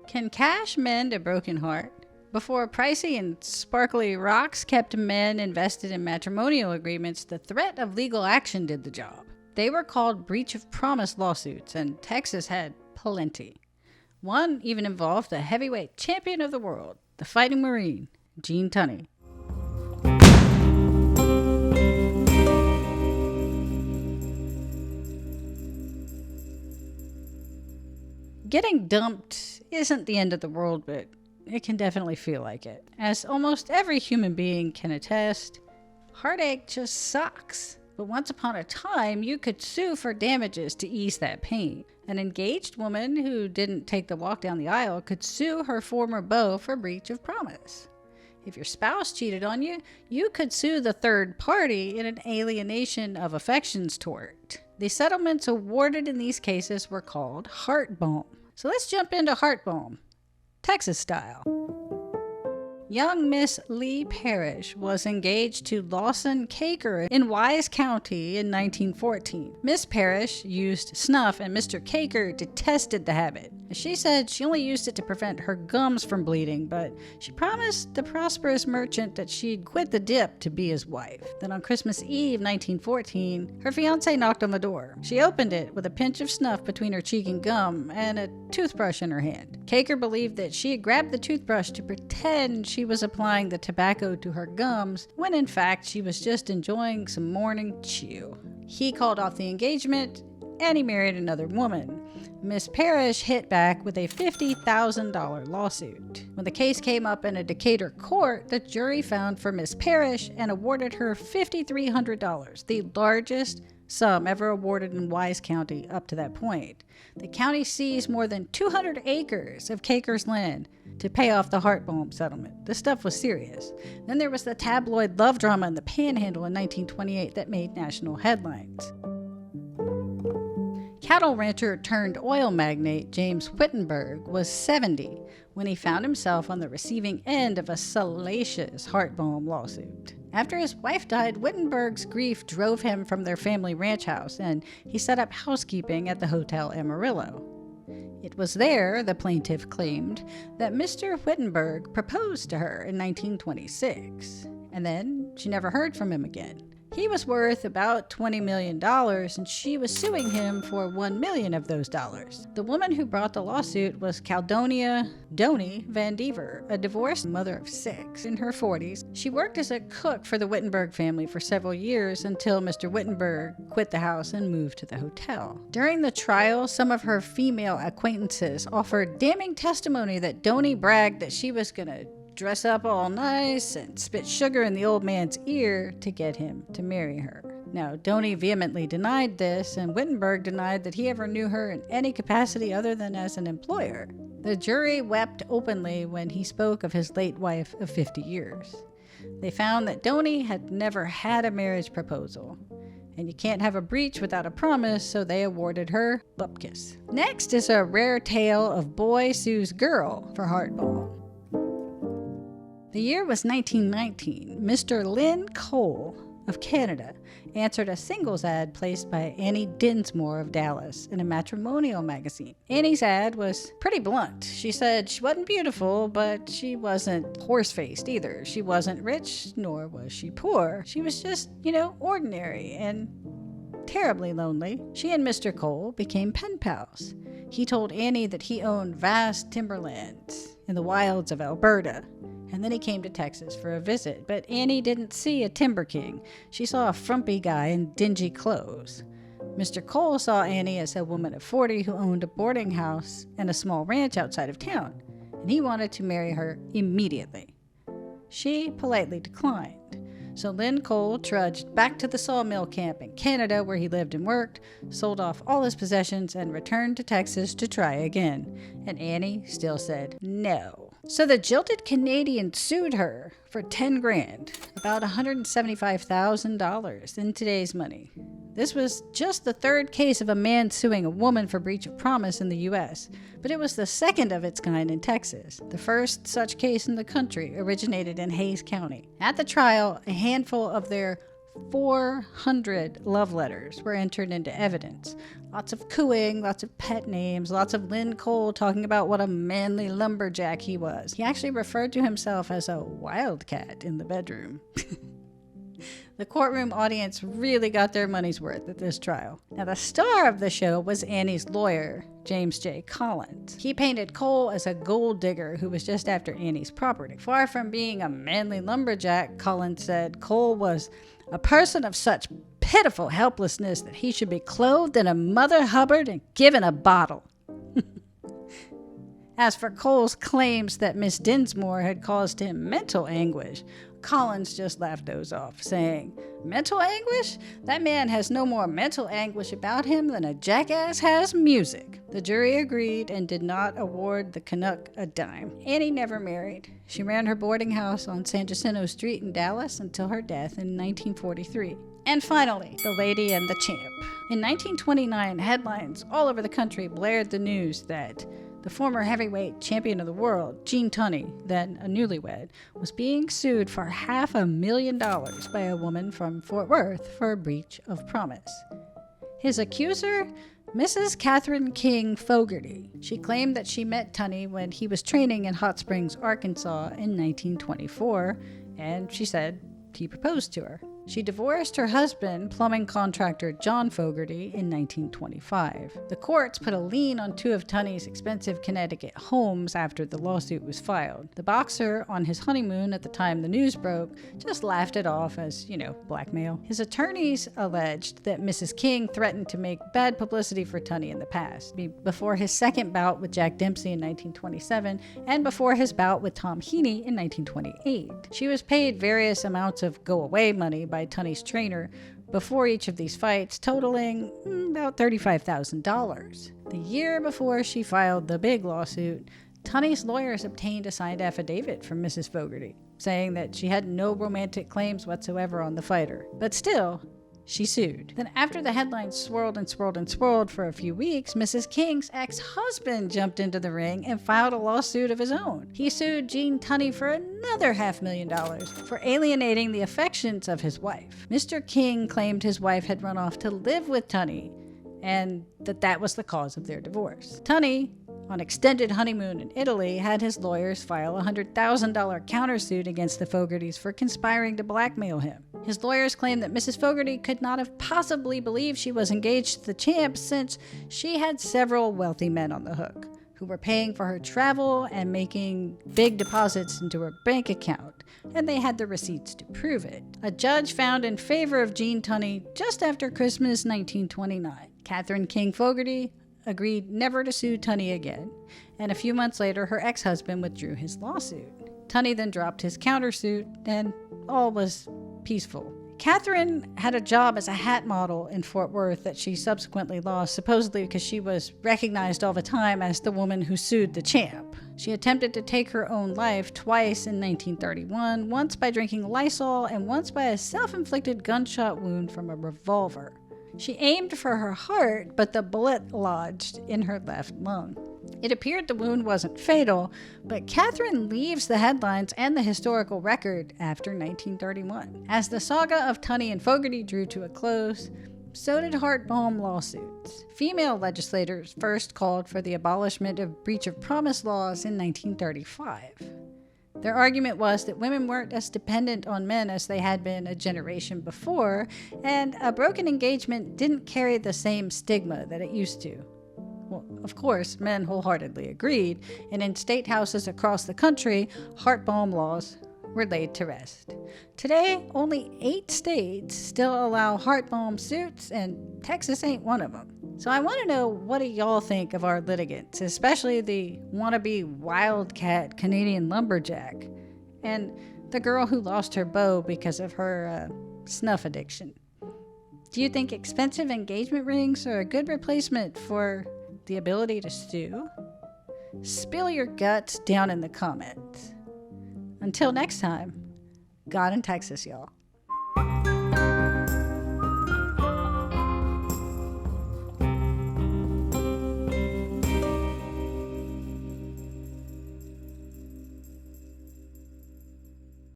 Can cash mend a broken heart? Before pricey and sparkly rocks kept men invested in matrimonial agreements, the threat of legal action did the job. They were called breach of promise lawsuits, and Texas had plenty. One even involved the heavyweight champion of the world, the Fighting Marine, Gene Tunney. Getting dumped isn't the end of the world, but it can definitely feel like it. As almost every human being can attest, heartache just sucks. But once upon a time, you could sue for damages to ease that pain. An engaged woman who didn't take the walk down the aisle could sue her former beau for breach of promise. If your spouse cheated on you, you could sue the third party in an alienation of affections tort. The settlements awarded in these cases were called heart balm. So let's jump into heart balm, Texas style. Young Miss Lee Parrish was engaged to Lawson Caker in Wise County in 1914. Miss Parrish used snuff, and Mr. Caker detested the habit. She said she only used it to prevent her gums from bleeding, but she promised the prosperous merchant that she'd quit the dip to be his wife. Then on Christmas Eve 1914, her fiancé knocked on the door. She opened it with a pinch of snuff between her cheek and gum and a toothbrush in her hand. Caker believed that she had grabbed the toothbrush to pretend she was applying the tobacco to her gums, when in fact she was just enjoying some morning chew. He called off the engagement, and he married another woman. Miss Parrish hit back with a $50,000 lawsuit. When the case came up in a Decatur court, the jury found for Miss Parrish and awarded her $5,300, the largest sum ever awarded in Wise County up to that point. The county seized more than 200 acres of Caker's land to pay off the heart balm settlement. This stuff was serious. Then there was the tabloid love drama in the Panhandle in 1928 that made national headlines. Cattle rancher turned oil magnate James Wittenberg was 70 when he found himself on the receiving end of a salacious heart balm lawsuit. After his wife died, Wittenberg's grief drove him from their family ranch house, and he set up housekeeping at the Hotel Amarillo. It was there, the plaintiff claimed, that Mr. Wittenberg proposed to her in 1926, and then she never heard from him again. He was worth about $20 million, and she was suing him for $1 million of those dollars. The woman who brought the lawsuit was Caldonia Donnie Van Dever, a divorced mother of 6 in her 40s. She worked as a cook for the Wittenberg family for several years until Mr. Wittenberg quit the house and moved to the hotel. During the trial, some of her female acquaintances offered damning testimony that Donnie bragged that she was going to dress up all nice and spit sugar in the old man's ear to get him to marry her. Now, Donnie vehemently denied this, and Wittenberg denied that he ever knew her in any capacity other than as an employer. The jury wept openly when he spoke of his late wife of 50 years. They found that Donnie had never had a marriage proposal, and you can't have a breach without a promise, so they awarded her bupkis. Next is a rare tale of boy sues girl for heart balm. The year was 1919. Mr. Lynn Cole of Canada answered a singles ad placed by Annie Dinsmore of Dallas in a matrimonial magazine. Annie's ad was pretty blunt. She said she wasn't beautiful, but she wasn't horse-faced either. She wasn't rich, nor was she poor. She was just, ordinary and terribly lonely. She and Mr. Cole became pen pals. He told Annie that he owned vast timberlands in the wilds of Alberta, and then he came to Texas for a visit. But Annie didn't see a timber king. She saw a frumpy guy in dingy clothes. Mr. Cole saw Annie as a woman of 40 who owned a boarding house and a small ranch outside of town, and he wanted to marry her immediately. She politely declined. So Lynn Cole trudged back to the sawmill camp in Canada where he lived and worked, sold off all his possessions, and returned to Texas to try again. And Annie still said no. So the jilted Canadian sued her for $10,000, about $175,000 in today's money. This was just the third case of a man suing a woman for breach of promise in the U.S., but it was the second of its kind in Texas. The first such case in the country originated in Hays County. At the trial, a handful of their 400 love letters were entered into evidence. Lots of cooing, lots of pet names, lots of Lynn Cole talking about what a manly lumberjack he was. He actually referred to himself as a wildcat in the bedroom. The courtroom audience really got their money's worth at this trial. Now, the star of the show was Annie's lawyer, James J. Collins. He painted Cole as a gold digger who was just after Annie's property. Far from being a manly lumberjack, Collins said Cole was a person of such pitiful helplessness that he should be clothed in a Mother Hubbard and given a bottle. As for Cole's claims that Miss Dinsmore had caused him mental anguish, Collins just laughed those off, saying, "Mental anguish? That man has no more mental anguish about him than a jackass has music." The jury agreed and did not award the Canuck a dime. Annie never married. She ran her boarding house on San Jacinto Street in Dallas until her death in 1943. And finally, The Lady and the Champ. In 1929, headlines all over the country blared the news that the former heavyweight champion of the world, Gene Tunney, then a newlywed, was being sued for $500,000 by a woman from Fort Worth for a breach of promise. His accuser? Mrs. Catherine King Fogarty. She claimed that she met Tunney when he was training in Hot Springs, Arkansas in 1924, and she said he proposed to her. She divorced her husband, plumbing contractor John Fogarty, in 1925. The courts put a lien on two of Tunney's expensive Connecticut homes after the lawsuit was filed. The boxer, on his honeymoon at the time the news broke, just laughed it off as, blackmail. His attorneys alleged that Mrs. King threatened to make bad publicity for Tunney in the past, before his second bout with Jack Dempsey in 1927 and before his bout with Tom Heaney in 1928. She was paid various amounts of go-away money by Tunney's trainer before each of these fights, totaling about $35,000. The year before she filed the big lawsuit, Tunney's lawyers obtained a signed affidavit from Mrs. Fogarty, saying that she had no romantic claims whatsoever on the fighter. But still, she sued. Then after the headlines swirled and swirled and swirled for a few weeks, Mrs. King's ex-husband jumped into the ring and filed a lawsuit of his own. He sued Gene Tunney for another $500,000 for alienating the affections of his wife. Mr. King claimed his wife had run off to live with Tunney and that was the cause of their divorce. Tunney, on extended honeymoon in Italy, had his lawyers file a $100,000 countersuit against the Fogartys for conspiring to blackmail him. His lawyers claimed that Mrs. Fogarty could not have possibly believed she was engaged to the champ since she had several wealthy men on the hook who were paying for her travel and making big deposits into her bank account, and they had the receipts to prove it. A judge found in favor of Gene Tunney just after Christmas 1929. Catherine King Fogarty agreed never to sue Tunney again, and a few months later her ex-husband withdrew his lawsuit. Tunney then dropped his countersuit, and all was peaceful. Catherine had a job as a hat model in Fort Worth that she subsequently lost, supposedly because she was recognized all the time as the woman who sued the champ. She attempted to take her own life twice in 1931, once by drinking Lysol and once by a self-inflicted gunshot wound from a revolver. She aimed for her heart, but the bullet lodged in her left lung. It appeared the wound wasn't fatal, but Catherine leaves the headlines and the historical record after 1931. As the saga of Tunney and Fogarty drew to a close, so did heart balm lawsuits. Female legislators first called for the abolishment of breach of promise laws in 1935. Their argument was that women weren't as dependent on men as they had been a generation before, and a broken engagement didn't carry the same stigma that it used to. Well, of course, men wholeheartedly agreed, and in state houses across the country, heart balm laws were laid to rest. Today, only 8 states still allow heart balm suits, and Texas ain't one of them. So I want to know, what do y'all think of our litigants, especially the wannabe wildcat Canadian lumberjack and the girl who lost her beau because of her snuff addiction? Do you think expensive engagement rings are a good replacement for the ability to sue? Spill your guts down in the comments. Until next time, God in Texas, y'all.